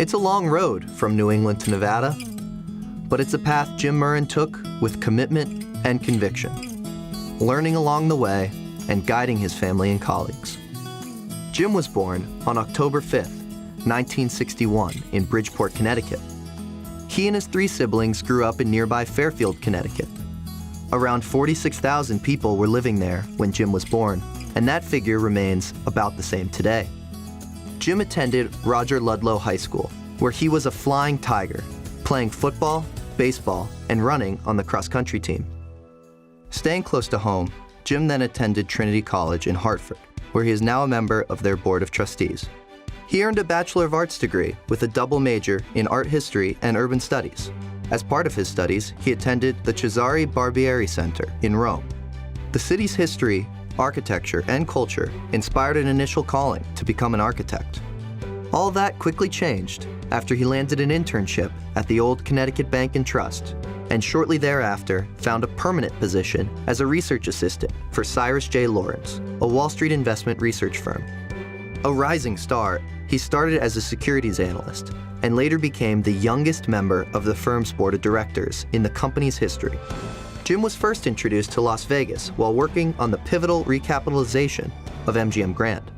It's a long road from New England to Nevada, but it's a path Jim Murren took with commitment and conviction, learning along the way and guiding his family and colleagues. Jim was born on October 5th, 1961 in Bridgeport, Connecticut. He and his 3 siblings grew up in nearby Fairfield, Connecticut. Around 46,000 people were living there when Jim was born, and that figure remains about the same today. Jim attended Roger Ludlow High School, where he was a flying tiger, playing football, baseball, and running on the cross-country team. Staying close to home, Jim then attended Trinity College in Hartford, where he is now a member of their board of trustees. He earned a Bachelor of Arts degree with a double major in art history and urban studies. As part of his studies, he attended the Cesare Barbieri Center in Rome. The city's history, architecture, and culture inspired an initial calling to become an architect. All that quickly changed after he landed an internship at the old Connecticut Bank and Trust, and shortly thereafter found a permanent position as a research assistant for Cyrus J. Lawrence, a Wall Street investment research firm. A rising star, he started as a securities analyst and later became the youngest member of the firm's board of directors in the company's history. Jim was first introduced to Las Vegas while working on the pivotal recapitalization of MGM Grand.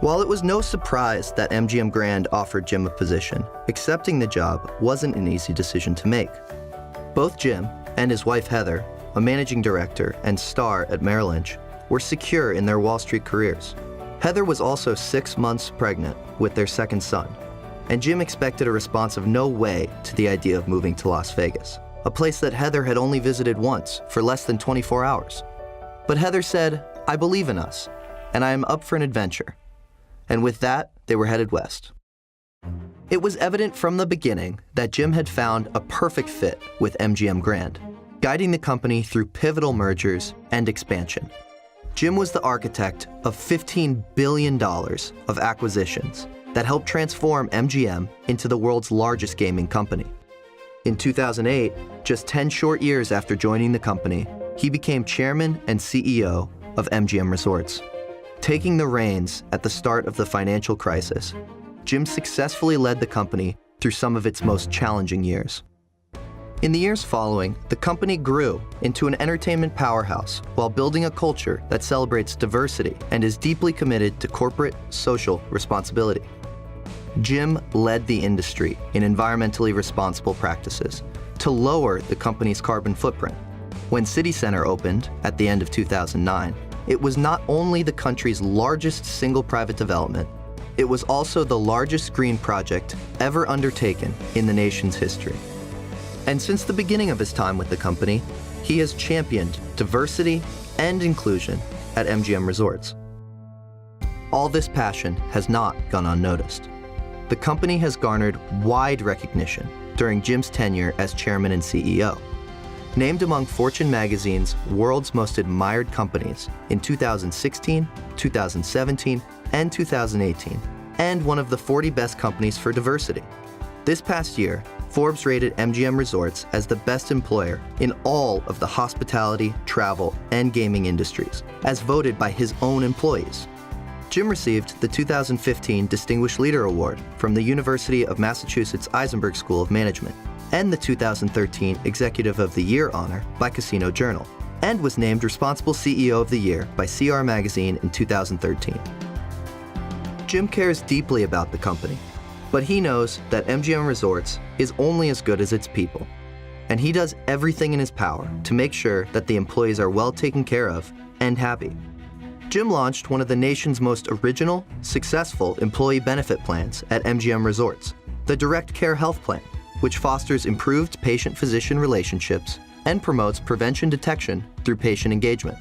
While it was no surprise that MGM Grand offered Jim a position, accepting the job wasn't an easy decision to make. Both Jim and his wife Heather, a managing director and star at Merrill Lynch, were secure in their Wall Street careers. Heather was also 6 months pregnant with their second son, and Jim expected a response of no way to the idea of moving to Las Vegas, a place that Heather had only visited once for less than 24 hours. But Heather said, "I believe in us, and I am up for an adventure." And with that, they were headed west. It was evident from the beginning that Jim had found a perfect fit with MGM Grand, guiding the company through pivotal mergers and expansion. Jim was the architect of $15 billion of acquisitions that helped transform MGM into the world's largest gaming company. In 2008, just 10 short years after joining the company, he became chairman and CEO of MGM Resorts. Taking the reins at the start of the financial crisis, Jim successfully led the company through some of its most challenging years. In the years following, the company grew into an entertainment powerhouse while building a culture that celebrates diversity and is deeply committed to corporate social responsibility. Jim led the industry in environmentally responsible practices to lower the company's carbon footprint. When City Center opened at the end of 2009, it was not only the country's largest single private development, it was also the largest green project ever undertaken in the nation's history. And since the beginning of his time with the company, he has championed diversity and inclusion at MGM Resorts. All this passion has not gone unnoticed. The company has garnered wide recognition during Jim's tenure as chairman and CEO. Named among Fortune magazine's world's most admired companies in 2016, 2017, and 2018, and one of the 40 best companies for diversity. This past year, Forbes rated MGM Resorts as the best employer in all of the hospitality, travel, and gaming industries, as voted by his own employees. Jim received the 2015 Distinguished Leader Award from the University of Massachusetts Eisenberg School of Management, and the 2013 Executive of the Year honor by Casino Journal, and was named Responsible CEO of the Year by CR Magazine in 2013. Jim cares deeply about the company, but he knows that MGM Resorts is only as good as its people, and he does everything in his power to make sure that the employees are well taken care of and happy. Jim launched one of the nation's most original, successful employee benefit plans at MGM Resorts, the Direct Care Health Plan, which fosters improved patient-physician relationships and promotes prevention detection through patient engagement.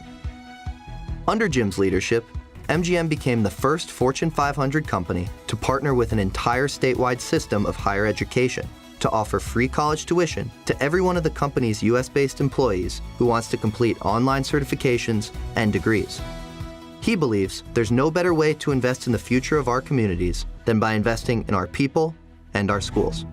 Under Jim's leadership, MGM became the first Fortune 500 company to partner with an entire statewide system of higher education to offer free college tuition to every one of the company's US-based employees who wants to complete online certifications and degrees. He believes there's no better way to invest in the future of our communities than by investing in our people and our schools.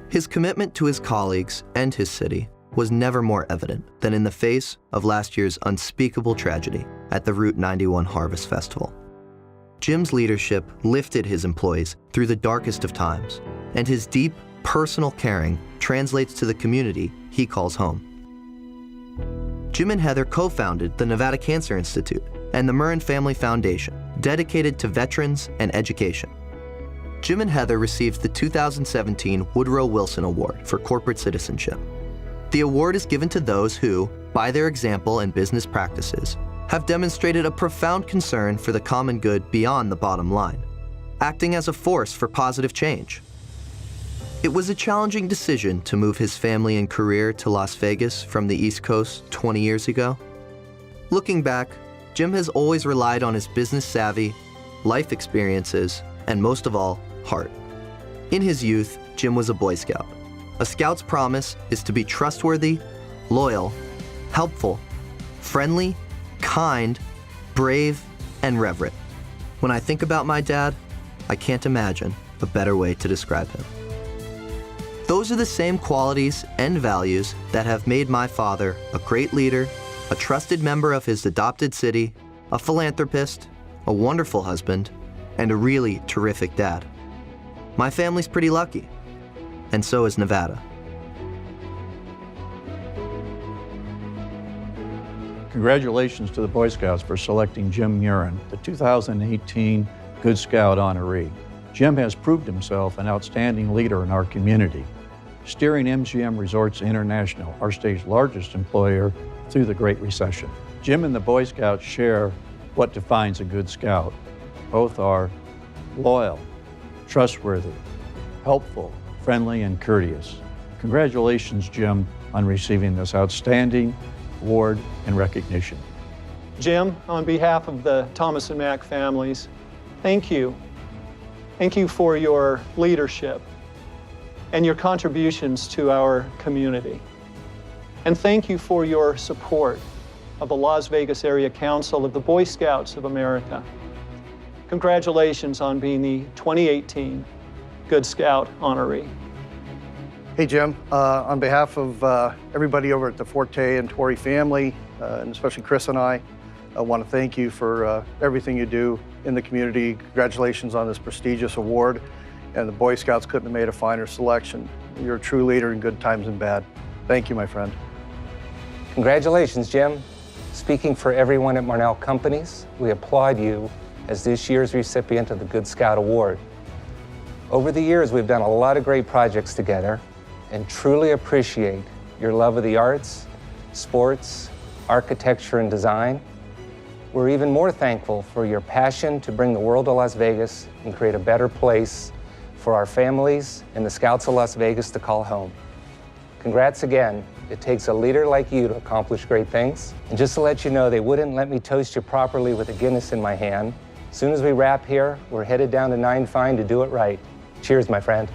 His commitment to his colleagues and his city was never more evident than in the face of last year's unspeakable tragedy at the Route 91 Harvest Festival. Jim's leadership lifted his employees through the darkest of times, and his deep, personal caring translates to the community he calls home. Jim and Heather co-founded the Nevada Cancer Institute and the Murren Family Foundation, dedicated to veterans and education. Jim and Heather received the 2017 Woodrow Wilson Award for Corporate Citizenship. The award is given to those who, by their example and business practices, have demonstrated a profound concern for the common good beyond the bottom line, acting as a force for positive change. It was a challenging decision to move his family and career to Las Vegas from the East Coast 20 years ago. Looking back, Jim has always relied on his business savvy, life experiences, and most of all, heart. In his youth, Jim was a Boy Scout. A Scout's promise is to be trustworthy, loyal, helpful, friendly, kind, brave, and reverent. When I think about my dad, I can't imagine a better way to describe him. Those are the same qualities and values that have made my father a great leader, a trusted member of his adopted city, a philanthropist, a wonderful husband, and a really terrific dad. My family's pretty lucky, and so is Nevada. Congratulations to the Boy Scouts for selecting Jim Murren, the 2018 Good Scout Honoree. Jim has proved himself an outstanding leader in our community, steering MGM Resorts International, our state's largest employer, through the Great Recession. Jim and the Boy Scouts share what defines a good scout. Both are loyal, trustworthy, helpful, friendly, and courteous. Congratulations, Jim, on receiving this outstanding award and recognition. Jim, on behalf of the Thomas and Mack families, thank you. Thank you for your leadership and your contributions to our community. And thank you for your support of the Las Vegas Area Council of the Boy Scouts of America. Congratulations on being the 2018 Good Scout Honoree. Hey, Jim. On behalf of everybody over at the Forte and Torrey family, and especially Chris and I want to thank you for everything you do in the community. Congratulations on this prestigious award, and the Boy Scouts couldn't have made a finer selection. You're a true leader in good times and bad. Thank you, my friend. Congratulations, Jim. Speaking for everyone at Marnell Companies, we applaud you as this year's recipient of the Good Scout Award. Over the years, we've done a lot of great projects together and truly appreciate your love of the arts, sports, architecture, and design. We're even more thankful for your passion to bring the world to Las Vegas and create a better place for our families and the Scouts of Las Vegas to call home. Congrats again. It takes a leader like you to accomplish great things. And just to let you know, they wouldn't let me toast you properly with a Guinness in my hand. As soon as we wrap here, we're headed down to 9 Fine to do it right. Cheers, my friend.